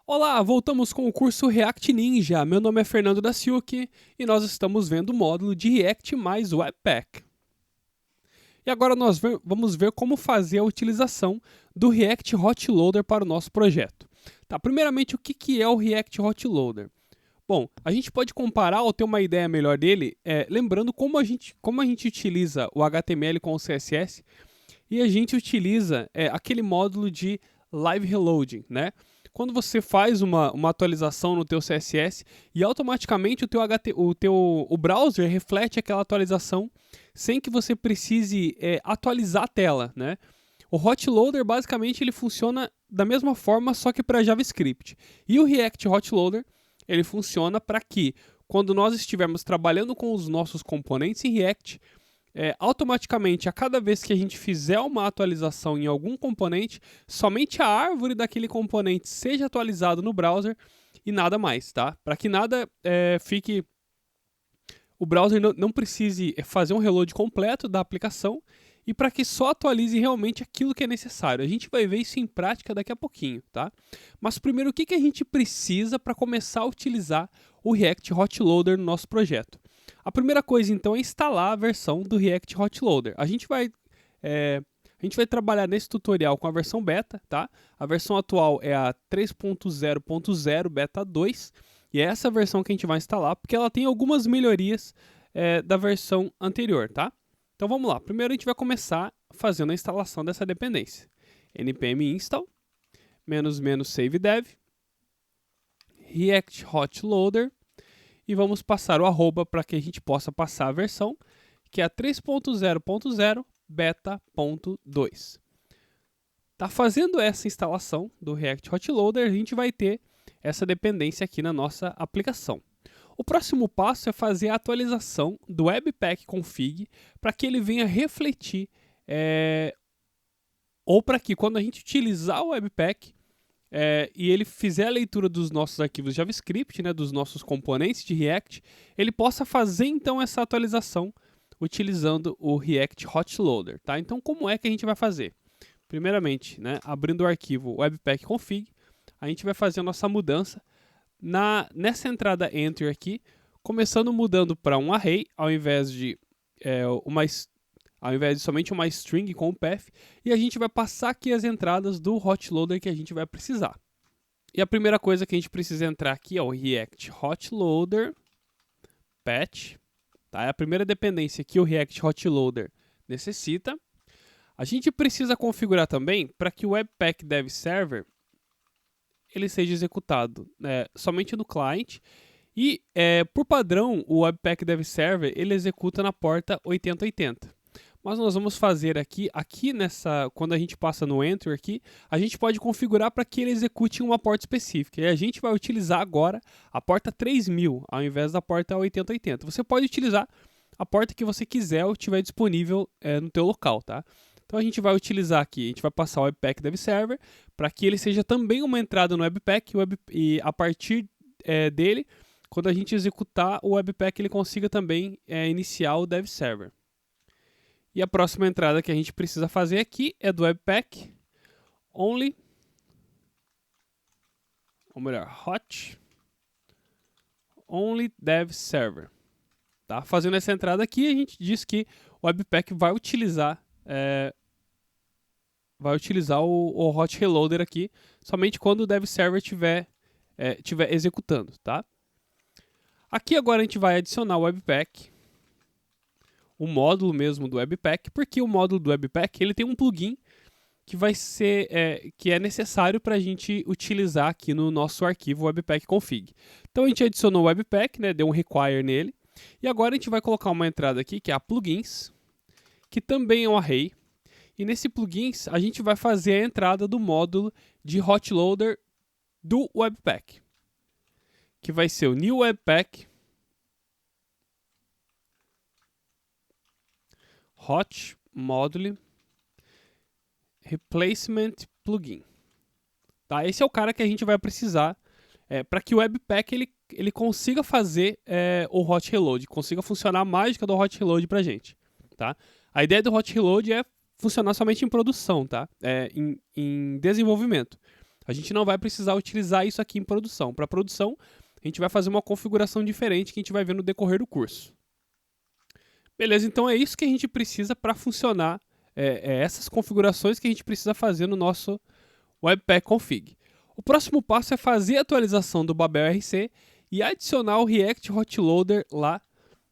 Olá, voltamos com o curso React Ninja. Meu nome é Fernando da Silk e nós estamos vendo o módulo de React mais Webpack. E agora vamos ver como fazer a utilização do React Hot Loader para o nosso projeto. Tá, primeiramente, o que é o React Hot Loader? Bom, a gente pode comparar ou ter uma ideia melhor dele, lembrando como a gente utiliza o HTML com o CSS e a gente utiliza aquele módulo de Live Reloading, né? Quando você faz uma atualização no teu CSS e automaticamente o browser reflete aquela atualização sem que você precise atualizar a tela, né? O Hot Loader basicamente ele funciona da mesma forma, só que para JavaScript. E o React Hot Loader ele funciona para que quando nós estivermos trabalhando com os nossos componentes em React, automaticamente, a cada vez que a gente fizer uma atualização em algum componente, somente a árvore daquele componente seja atualizado no browser e nada mais, tá? Para que nada fique... O browser não precise fazer um reload completo da aplicação e para que só atualize realmente aquilo que é necessário. A gente vai ver isso em prática daqui a pouquinho, tá? Mas primeiro, o que a gente precisa para começar a utilizar o React Hot Loader no nosso projeto? A primeira coisa, então, é instalar a versão do React Hot Loader. A gente vai trabalhar nesse tutorial com a versão beta, tá? A versão atual é a 3.0.0 beta 2, e é essa versão que a gente vai instalar, porque ela tem algumas melhorias da versão anterior, tá? Então vamos lá. Primeiro a gente vai começar fazendo a instalação dessa dependência. npm install, --save dev, React Hot Loader, e vamos passar o arroba para que a gente possa passar a versão, que é a 3.0.0 beta.2. Tá fazendo essa instalação do React Hot Loader, a gente vai ter essa dependência aqui na nossa aplicação. O próximo passo é fazer a atualização do Webpack config para que ele venha refletir, ou para que quando a gente utilizar o Webpack, e ele fizer a leitura dos nossos arquivos JavaScript, né, dos nossos componentes de React, ele possa fazer então essa atualização utilizando o React Hot Loader, tá? Então como é que a gente vai fazer? Primeiramente, né, abrindo o arquivo webpack config, a gente vai fazer a nossa mudança nessa entrada enter aqui, começando mudando para um array ao invés de somente uma string com o path, e a gente vai passar aqui as entradas do Hot Loader que a gente vai precisar. E a primeira coisa que a gente precisa entrar aqui é o React Hot Loader patch, tá? É a primeira dependência que o React Hot Loader necessita. A gente precisa configurar também para que o Webpack Dev Server ele seja executado somente no client. E, por padrão, o Webpack Dev Server ele executa na porta 8080. Mas nós vamos fazer aqui quando a gente passa no Enter aqui, a gente pode configurar para que ele execute em uma porta específica. E a gente vai utilizar agora a porta 3000, ao invés da porta 8080. Você pode utilizar a porta que você quiser ou tiver disponível no teu local, tá? Então a gente vai utilizar aqui, a gente vai passar o Webpack Dev Server para que ele seja também uma entrada no Webpack e a partir dele, quando a gente executar o Webpack, ele consiga também iniciar o Dev Server. E a próxima entrada que a gente precisa fazer aqui é do Webpack only, ou melhor, hot only dev server. Tá? Fazendo essa entrada aqui, a gente diz que o Webpack vai utilizar o Hot Reloader aqui somente quando o Dev Server estiver executando, tá? Aqui agora a gente vai adicionar o Webpack, o módulo mesmo do Webpack, porque o módulo do Webpack ele tem um plugin que é necessário para a gente utilizar aqui no nosso arquivo Webpack config. Então a gente adicionou o Webpack, né, deu um require nele, e agora a gente vai colocar uma entrada aqui que é a plugins, que também é um array. E nesse plugins a gente vai fazer a entrada do módulo de Hot Loader do Webpack, que vai ser o new Webpack hot module replacement plugin. Tá? Esse é o cara que a gente vai precisar para que o Webpack ele consiga fazer o Hot Reload, consiga funcionar a mágica do Hot Reload para a gente. Tá? A ideia do Hot Reload é funcionar somente em produção, tá? Em desenvolvimento. A gente não vai precisar utilizar isso aqui em produção. Para produção, a gente vai fazer uma configuração diferente que a gente vai ver no decorrer do curso. Beleza, então é isso que a gente precisa para funcionar, essas configurações que a gente precisa fazer no nosso Webpack Config. O próximo passo é fazer a atualização do Babel RC e adicionar o React Hot Loader lá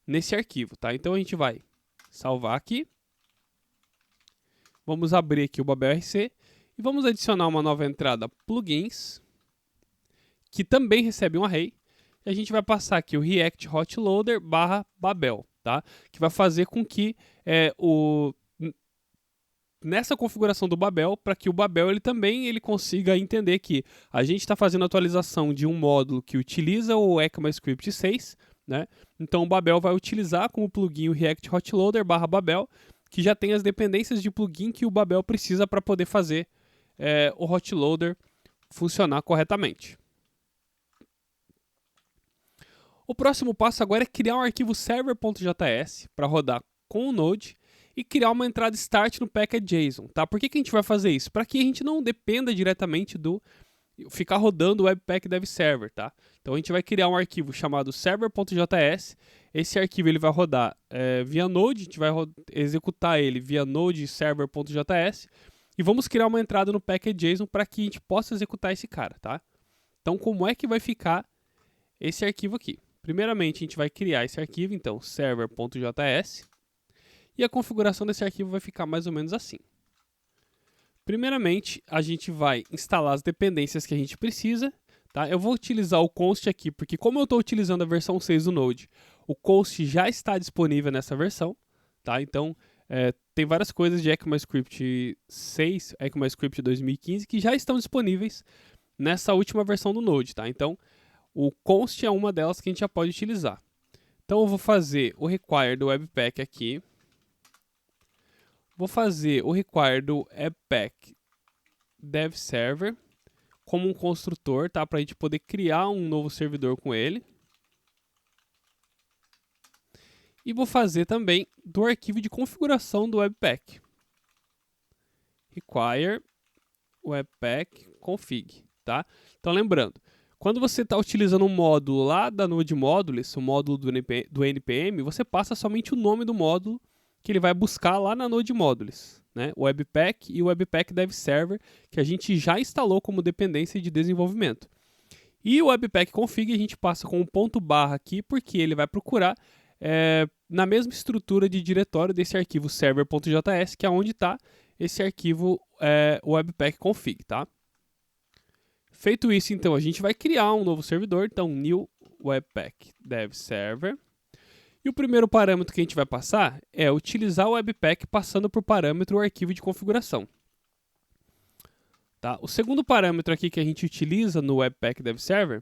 nesse arquivo, tá? Então a gente vai salvar aqui. Vamos abrir aqui o Babel RC e vamos adicionar uma nova entrada plugins, que também recebe um array. E a gente vai passar aqui o React Hot Loader /Babel, tá? Que vai fazer com que nessa configuração do Babel, para que o Babel ele consiga entender que a gente está fazendo a atualização de um módulo que utiliza o ECMAScript 6, né? Então o Babel vai utilizar como plugin o React Hot Loader /Babel, que já tem as dependências de plugin que o Babel precisa para poder fazer o Hot Loader funcionar corretamente. O próximo passo agora é criar um arquivo server.js para rodar com o Node e criar uma entrada start no package.json, tá? Por que a gente vai fazer isso? Para que a gente não dependa diretamente do ficar rodando o Webpack Dev Server, tá? Então a gente vai criar um arquivo chamado server.js. Esse arquivo ele vai rodar via Node, a gente vai executar ele via node server.js e vamos criar uma entrada no package.json para que a gente possa executar esse cara, tá? Então como é que vai ficar esse arquivo aqui? Primeiramente, a gente vai criar esse arquivo, então, server.js, e a configuração desse arquivo vai ficar mais ou menos assim. Primeiramente, a gente vai instalar as dependências que a gente precisa, tá? Eu vou utilizar o const aqui, porque como eu estou utilizando a versão 6 do Node, o const já está disponível nessa versão, tá? Então, tem várias coisas de ECMAScript 6, ECMAScript 2015, que já estão disponíveis nessa última versão do Node, tá? Então, o const é uma delas que a gente já pode utilizar. Então eu vou fazer o require do Webpack aqui. Vou fazer o require do Webpack Dev Server como um construtor, tá? Para a gente poder criar um novo servidor com ele. E vou fazer também do arquivo de configuração do Webpack. Require Webpack config, tá? Então lembrando, quando você está utilizando um módulo lá da Node Modules, o módulo do NPM, você passa somente o nome do módulo que ele vai buscar lá na Node Modules, né? O Webpack e o Webpack Dev Server, que a gente já instalou como dependência de desenvolvimento. E o Webpack Config a gente passa com um ponto barra aqui, porque ele vai procurar na mesma estrutura de diretório desse arquivo server.js, que é onde está esse arquivo Webpack Config, tá? Feito isso, então, a gente vai criar um novo servidor, então, new Webpack Dev Server. E o primeiro parâmetro que a gente vai passar é utilizar o Webpack passando por parâmetro o arquivo de configuração. Tá? O segundo parâmetro aqui que a gente utiliza no Webpack Dev Server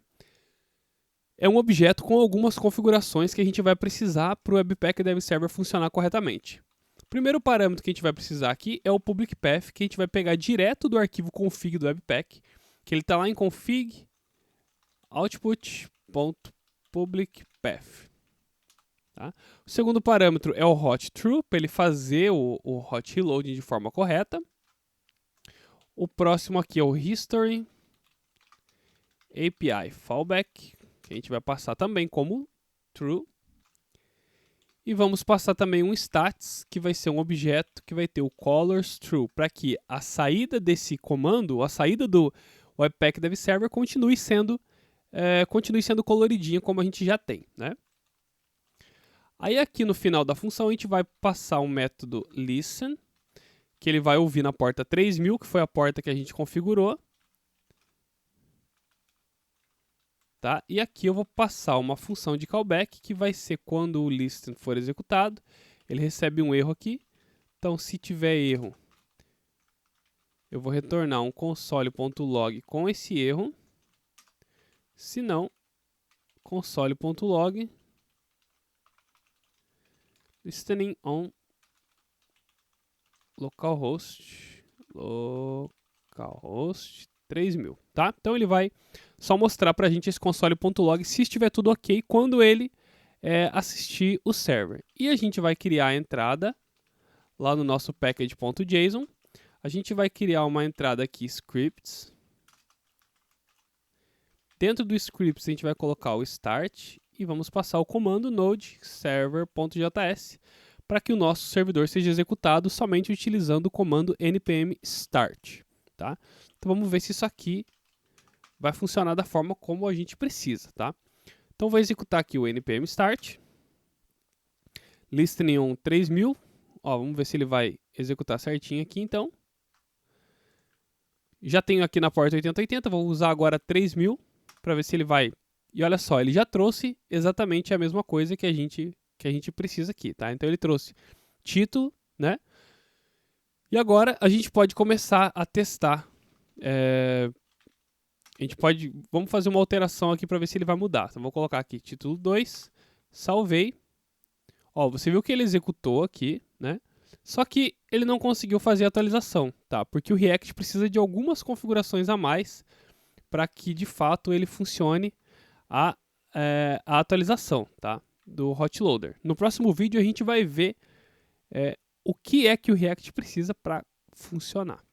é um objeto com algumas configurações que a gente vai precisar para o Webpack Dev Server funcionar corretamente. O primeiro parâmetro que a gente vai precisar aqui é o public path, que a gente vai pegar direto do arquivo config do Webpack, que ele está lá em config output.publicpath. Tá? O segundo parâmetro é o hot true, para ele fazer o hot reloading de forma correta. O próximo aqui é o history API fallback, que a gente vai passar também como true. E vamos passar também um stats, que vai ser um objeto que vai ter o colors true, para que a saída desse comando, a saída do Webpack Dev Server continue sendo coloridinha como a gente já tem, né? Aí aqui no final da função a gente vai passar um método listen, que ele vai ouvir na porta 3000, que foi a porta que a gente configurou. Tá? E aqui eu vou passar uma função de callback, que vai ser quando o listen for executado, ele recebe um erro aqui. Então se tiver erro, eu vou retornar um console.log com esse erro. Se não, console.log listening on localhost 3000, tá? Então ele vai só mostrar pra gente esse console.log se estiver tudo ok quando ele assistir o server. E a gente vai criar a entrada lá no nosso package.json. A gente vai criar uma entrada aqui, scripts, Dentro do script a gente vai colocar o start e vamos passar o comando node server.js para que o nosso servidor seja executado somente utilizando o comando npm start, tá? Então vamos ver se isso aqui vai funcionar da forma como a gente precisa, tá? Então vou executar aqui o npm start, listening on 3000, ó, vamos ver se ele vai executar certinho aqui então. Já tenho aqui na porta 8080, vou usar agora 3000 para ver se ele vai. E olha só, ele já trouxe exatamente a mesma coisa que a gente precisa aqui, tá? Então ele trouxe título, né? E agora a gente pode começar a testar. Vamos fazer uma alteração aqui para ver se ele vai mudar. Então vou colocar aqui título 2, salvei. Ó, você viu que ele executou aqui, né? Só que ele não conseguiu fazer a atualização, tá? Porque o React precisa de algumas configurações a mais para que de fato ele funcione a atualização, tá? Do hotloader. No próximo vídeo a gente vai ver o que é que o React precisa para funcionar.